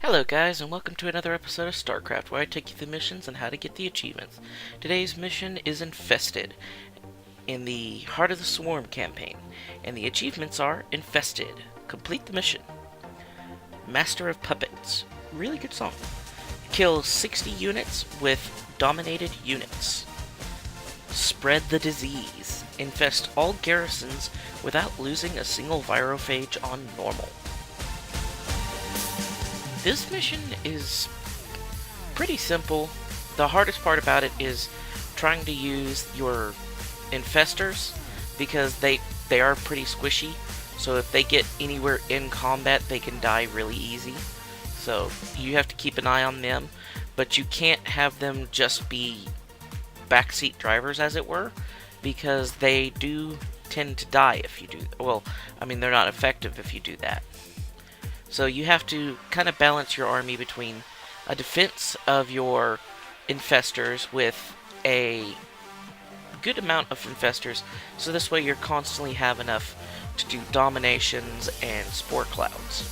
Hello guys, and welcome to another episode of StarCraft, where I take you through missions and how to get the achievements. Today's mission is Infested, in the Heart of the Swarm campaign, and the achievements are Infested. Complete the mission. Master of Puppets. Really good song. Kill 60 units with dominated units. Spread the disease. Infest all garrisons without losing a single virophage on normal. This mission is pretty simple. The hardest part about it is trying to use your infestors, because they are pretty squishy, so if they get anywhere in combat they can die really easy. So you have to keep an eye on them, but you can't have them just be backseat drivers, as it were, because they do tend to die if you do. Well, I mean, they're not effective if you do that. So you have to kind of balance your army between a defense of your infestors with a good amount of infestors, so this way you're constantly have enough to do dominations and spore clouds.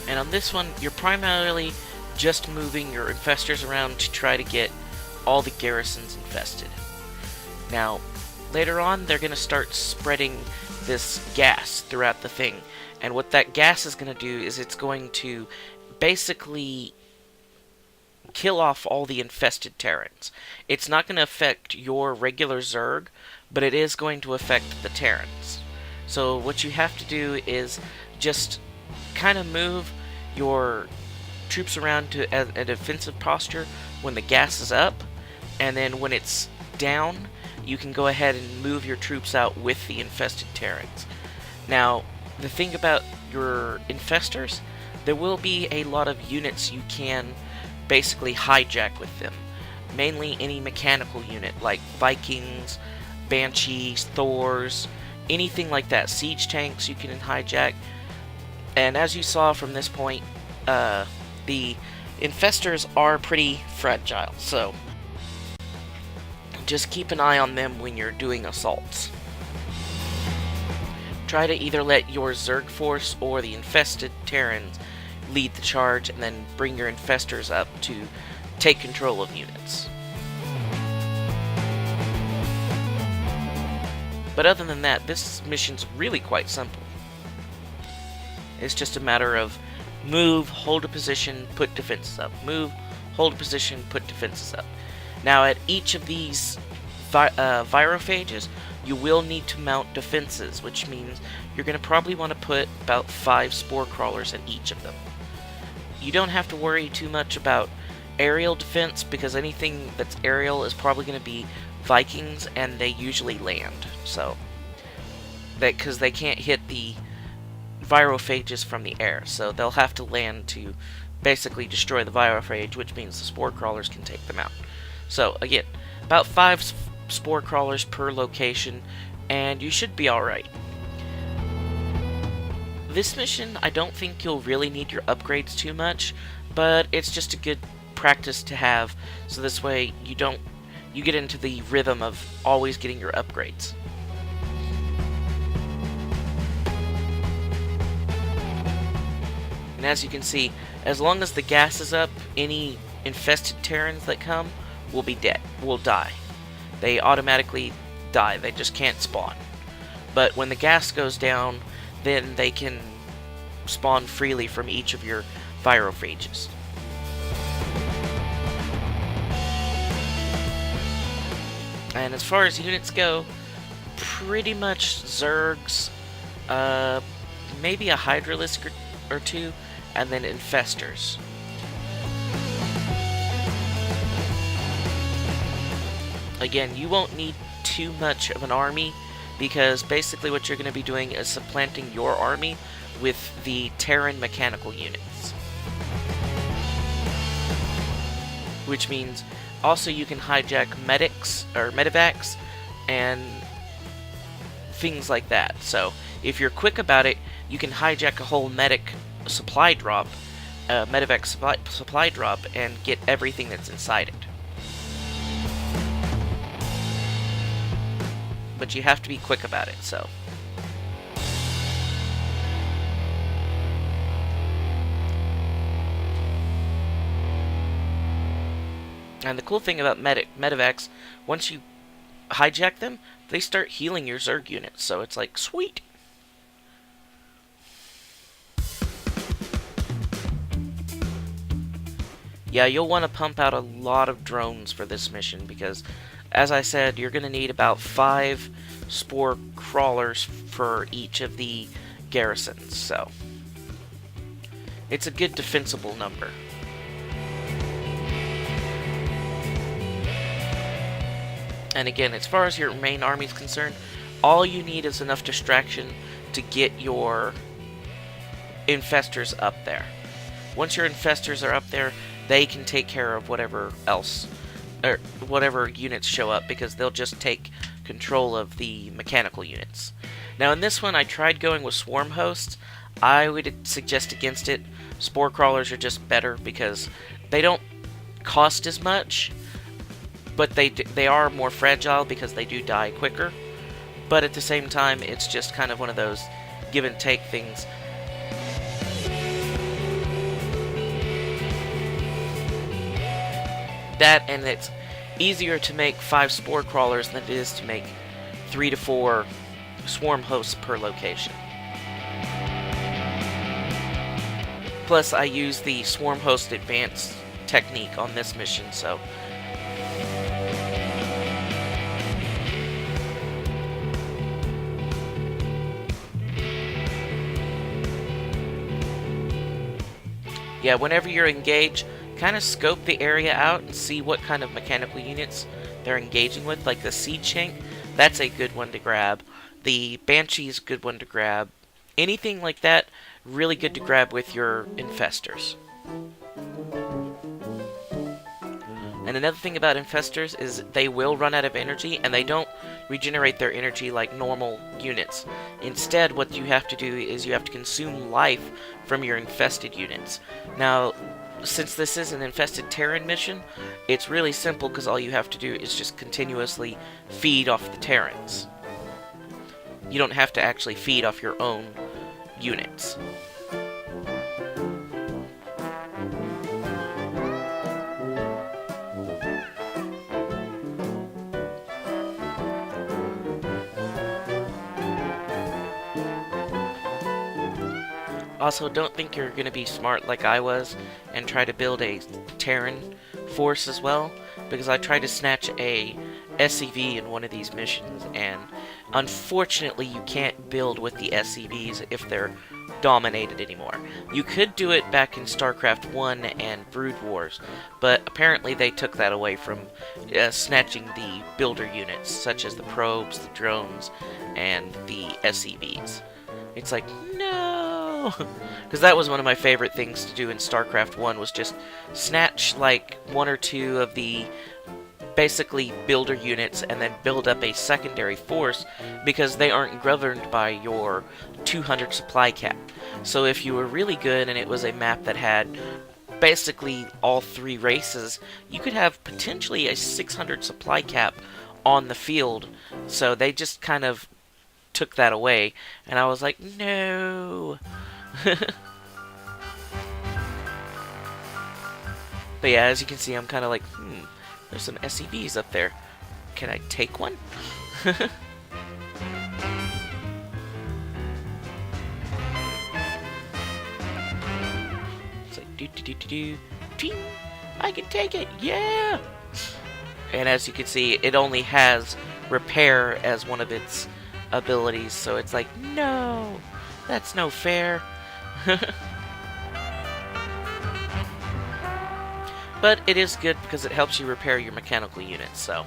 And on this one, you're primarily just moving your infestors around to try to get all the garrisons infested. Now, later on, they're going to start spreading this gas throughout the thing. And what that gas is going to do is it's going to basically kill off all the infested Terrans. It's not going to affect your regular Zerg, but it is going to affect the Terrans. So what you have to do is just kind of move your troops around to a defensive posture when the gas is up, and then when it's down, you can go ahead and move your troops out with the infested Terrans. Now, the thing about your infestors, there will be a lot of units you can basically hijack with them. Mainly any mechanical unit, like Vikings, Banshees, Thors, anything like that. Siege tanks you can hijack. And as you saw from this point, the infestors are pretty fragile, so just keep an eye on them when you're doing assaults. Try to either let your Zerg force or the infested Terrans lead the charge, and then bring your infestors up to take control of units. But other than that, this mission's really quite simple. It's just a matter of move, hold a position, put defenses up. Move, hold a position, put defenses up. Now, at each of these virophages, you will need to mount defenses, which means you're going to probably want to put about 5 spore crawlers at each of them. You don't have to worry too much about aerial defense, because anything that's aerial is probably going to be Vikings, and they usually land. So, because they can't hit the virophages from the air, so they'll have to land to basically destroy the virophage, which means the spore crawlers can take them out. So again, about 5 spore crawlers per location, and you should be alright. This mission, I don't think you'll really need your upgrades too much, but it's just a good practice to have, so this way you get into the rhythm of always getting your upgrades. And as you can see, as long as the gas is up, any infested Terrans that come will be dead, will die. They automatically die, they just can't spawn. But when the gas goes down, then they can spawn freely from each of your virophages. And as far as units go, pretty much Zergs, maybe a Hydralisk or two, and then infestors. Again, you won't need too much of an army, because basically what you're going to be doing is supplanting your army with the Terran mechanical units. Which means also you can hijack medics or medevacs and things like that. So if you're quick about it, you can hijack a whole medic supply drop, medevac supply drop, and get everything that's inside it. but you have to be quick about it, so. And the cool thing about medevacs, once you hijack them, they start healing your Zerg units, so it's like, sweet! Yeah, you'll want to pump out a lot of drones for this mission, because, as I said, you're going to need about 5 spore crawlers for each of the garrisons, so it's a good defensible number. And again, as far as your main army is concerned, all you need is enough distraction to get your infestors up there. Once your infestors are up there, they can take care of whatever else, or whatever units show up, because they'll just take control of the mechanical units. Now in this one, I tried going with swarm hosts. I would suggest against it. Spore crawlers are just better because they don't cost as much, but they are more fragile because they do die quicker. But at the same time, it's just kind of one of those give and take things. That, and it's easier to make 5 spore crawlers than it is to make 3 to 4 swarm hosts per location. Plus, I use the swarm host advanced technique on this mission, so yeah, whenever you're engaged, kind of scope the area out and see what kind of mechanical units they're engaging with, like the Siege Shank. That's a good one to grab. The Banshee is a good one to grab. Anything like that, really good to grab with your infestors. And another thing about infestors is they will run out of energy, and they don't regenerate their energy like normal units. Instead, what you have to do is you have to consume life from your infested units. Now, since this is an infested Terran mission, it's really simple because all you have to do is just continuously feed off the Terrans. You don't have to actually feed off your own units. Also, don't think you're going to be smart like I was and try to build a Terran force as well, because I tried to snatch a SCV in one of these missions, and unfortunately you can't build with the SCVs if they're dominated anymore. You could do it back in StarCraft 1 and Brood Wars, but apparently they took that away from snatching the builder units, such as the probes, the drones, and the SCVs. It's like, no! Because that was one of my favorite things to do in StarCraft 1, was just snatch like 1 or 2 of the basically builder units and then build up a secondary force, because they aren't governed by your 200 supply cap. So if you were really good and it was a map that had basically all 3 races, you could have potentially a 600 supply cap on the field. So they just kind of took that away, and I was like, no. But yeah, as you can see, I'm kind of like, there's some SCVs up there. Can I take one? It's like, ting! I can take it, yeah! And as you can see, it only has repair as one of its abilities, so it's like, no! That's no fair. But it is good because it helps you repair your mechanical units, so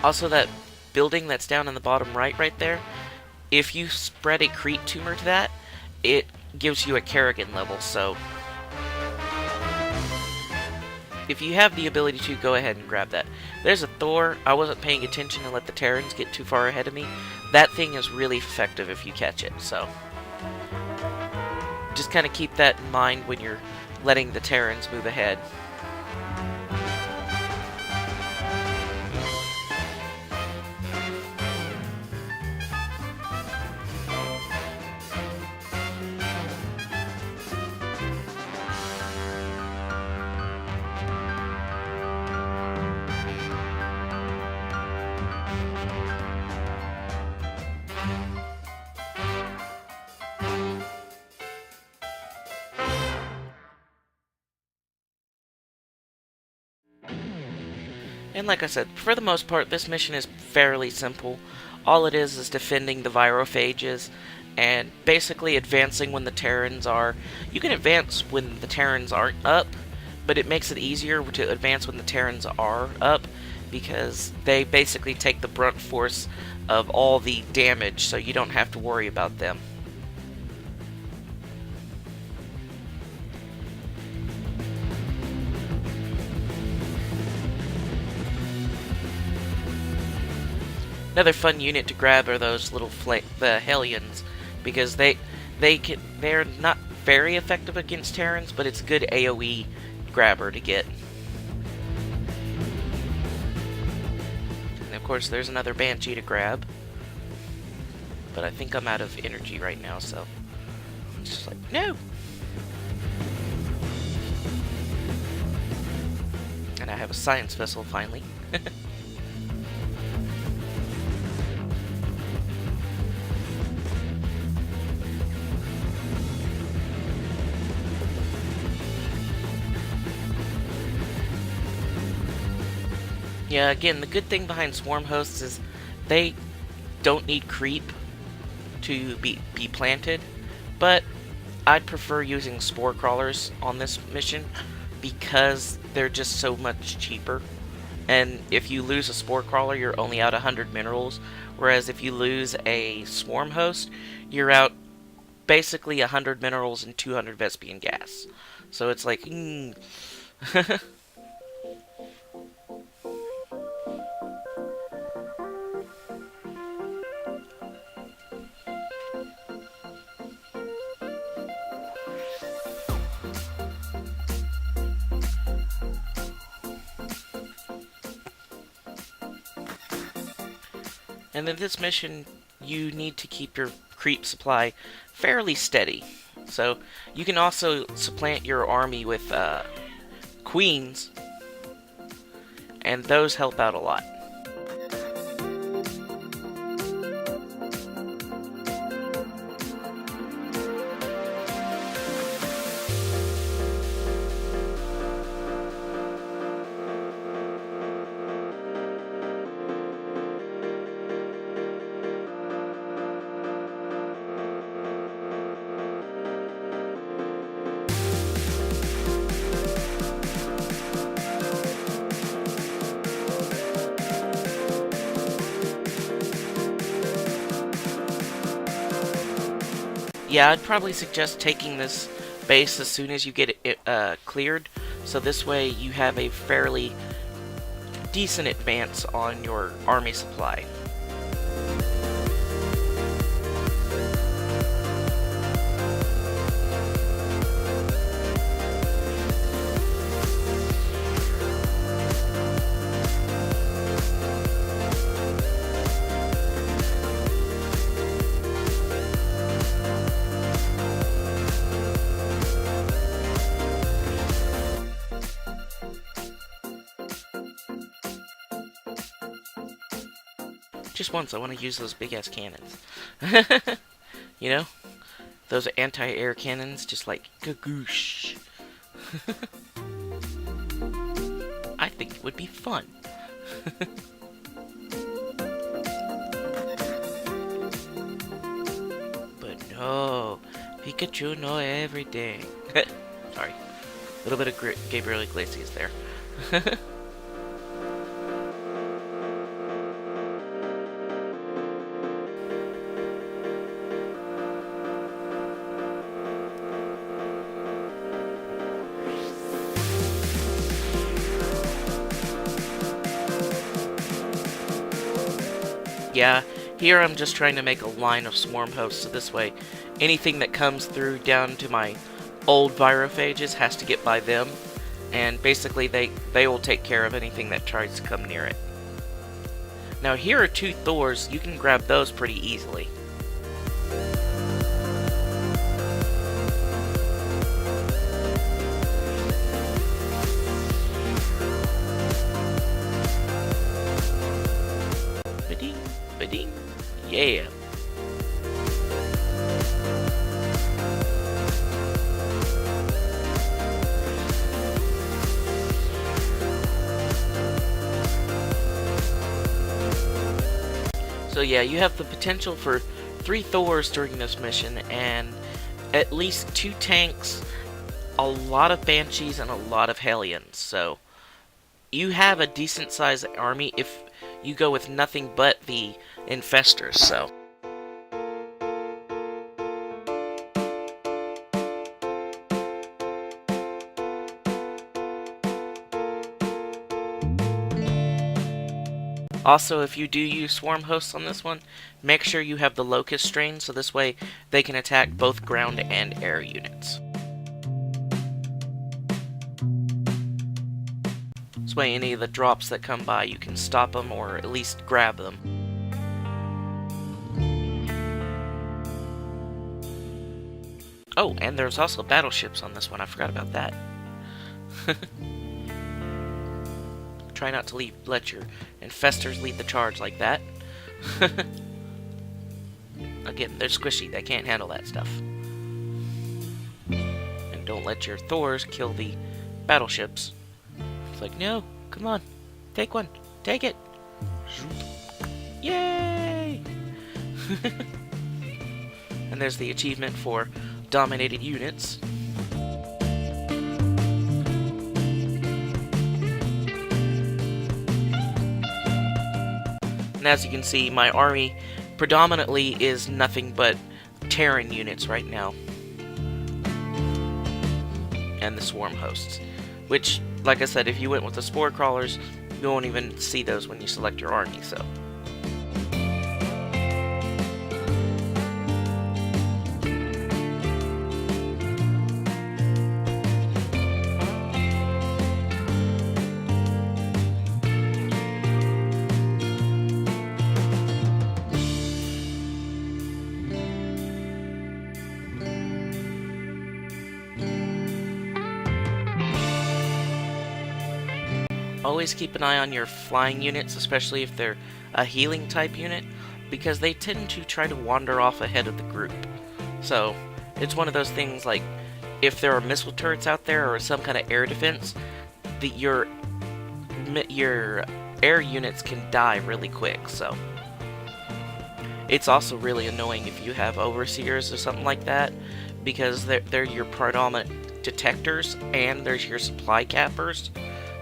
Also, that building that's down in the bottom right there, if you spread a Crete tumor to that, it gives you a Kerrigan level, so if you have the ability to, go ahead and grab that. There's a Thor. I wasn't paying attention and let the Terrans get too far ahead of me. That thing is really effective if you catch it, so just kind of keep that in mind when you're letting the Terrans move ahead. And like I said, for the most part, this mission is fairly simple. All it is defending the virophages and basically advancing when the Terrans are... You can advance when the Terrans aren't up, but it makes it easier to advance when the Terrans are up because they basically take the brunt force of all the damage, so you don't have to worry about them. Another fun unit to grab are those little the Hellions, because they're not very effective against Terrans, but it's a good AoE grabber to get. And of course, there's another Banshee to grab, but I think I'm out of energy right now, so I'm just like, no! And I have a science vessel finally. Yeah, again, the good thing behind swarm hosts is they don't need creep to be planted, but I'd prefer using spore crawlers on this mission because they're just so much cheaper. And if you lose a spore crawler, you're only out 100 minerals, whereas if you lose a swarm host, you're out basically 100 minerals and 200 Vespian gas. So it's like, And in this mission, you need to keep your creep supply fairly steady. So you can also supplant your army with queens, and those help out a lot. Yeah, I'd probably suggest taking this base as soon as you get it cleared, so this way you have a fairly decent advance on your army supply. Just once, I want to use those big-ass cannons. You know? Those anti-air cannons, just like, gagoosh. I think it would be fun. But no, Pikachu no everything. Sorry. A little bit of Gabriel Iglesias there. Yeah, here I'm just trying to make a line of swarm hosts, so this way anything that comes through down to my old virophages has to get by them, and basically they will take care of anything that tries to come near it. Now here are 2 Thors, you can grab those pretty easily. Ba-ding, yeah. So yeah, you have the potential for 3 Thors during this mission, and at least 2 tanks, a lot of Banshees, and a lot of Hellions. So you have a decent sized army if you go with nothing but the Infestors. So also, if you do use swarm hosts on this one, make sure you have the Locust strain, so this way they can attack both ground and air units. This way any of the drops that come by, you can stop them or at least grab them. Oh, and there's also battleships on this one, I forgot about that. Try not to let your Infestors lead the charge like that. Again, they're squishy, they can't handle that stuff. And don't let your Thors kill the battleships. It's like, no, come on, take one, take it. Yay! And there's the achievement for dominated units. And as you can see, my army predominantly is nothing but Terran units right now. And the swarm hosts. Which, like I said, if you went with the spore crawlers, you won't even see those when you select your army, so. Always keep an eye on your flying units, especially if they're a healing type unit, because they tend to try to wander off ahead of the group. So, it's one of those things like, if there are missile turrets out there or some kind of air defense, your air units can die really quick, so. It's also really annoying if you have overseers or something like that, because they're your predominant detectors, and there's your supply cappers.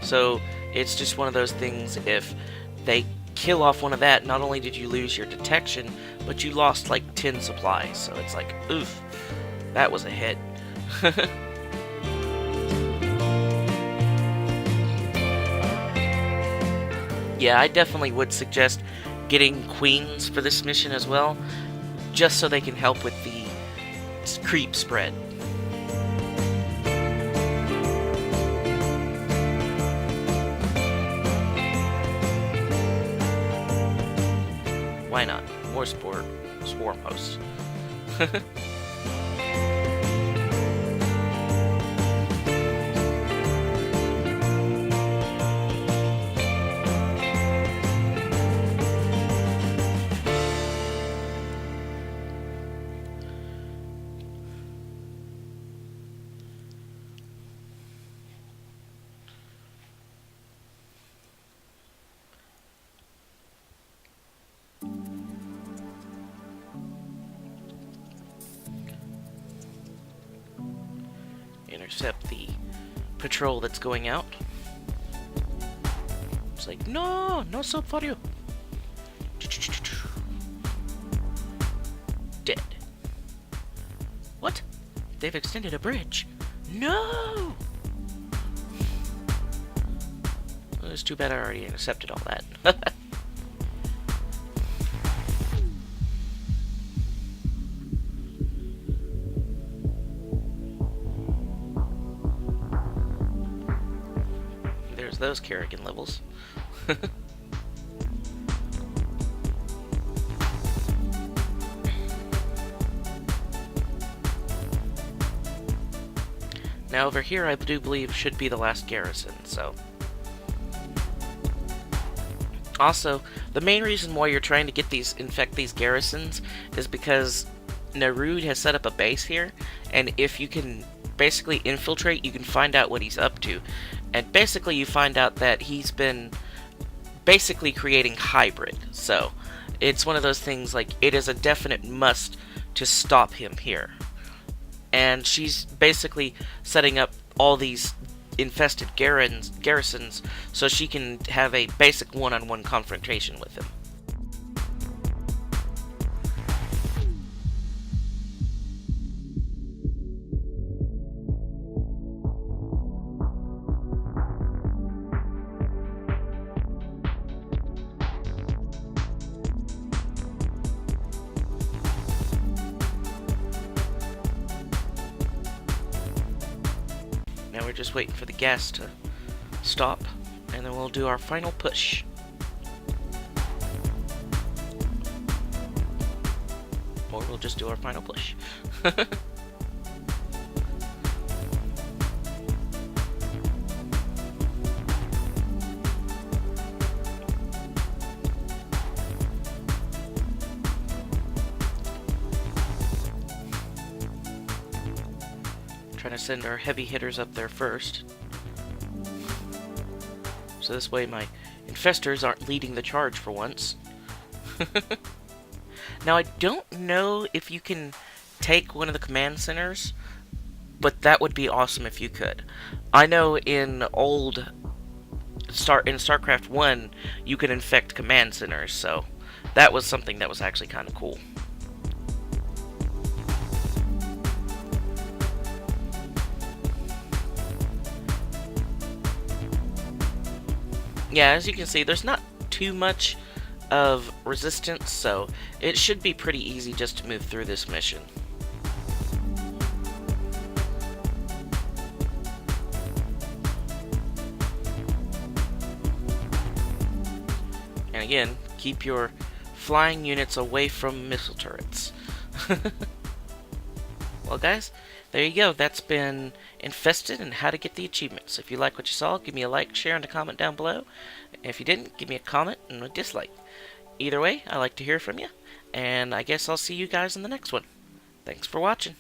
So it's just one of those things, if they kill off one of that, not only did you lose your detection, but you lost like 10 supplies. So it's like, oof, that was a hit. Yeah, I definitely would suggest getting queens for this mission as well, just so they can help with the creep spread. Why not? More swarm hosts. Intercept the patrol that's going out. It's like, no, no sub for you. Dead. What? They've extended a bridge. No! Well, it's too bad I already intercepted all that. Those Kerrigan levels. Now over here I do believe should be the last garrison, so. Also, the main reason why you're trying to infect these garrisons is because Narud has set up a base here, and if you can basically infiltrate, you can find out what he's up to. And basically you find out that he's been basically creating hybrid. So, it's one of those things like it is a definite must to stop him here. And she's basically setting up all these infested garrisons so she can have a basic one-on-one confrontation with him. Now we're just waiting for the gas to stop, and then we'll do our final push. Or we'll just do our final push. Trying to send our heavy hitters up there first. So this way my infestors aren't leading the charge for once. Now I don't know if you can take one of the command centers, but that would be awesome if you could. I know in StarCraft 1 you could infect command centers, so that was something that was actually kind of cool. Yeah, as you can see, there's not too much of resistance, so it should be pretty easy just to move through this mission. And again, keep your flying units away from missile turrets. Well guys, there you go. That's been Infested and how to get the achievements. If you like what you saw, give me a like, share, and a comment down below. If you didn't, give me a comment and a dislike. Either way, I like to hear from you, and I guess I'll see you guys in the next one. Thanks for watching.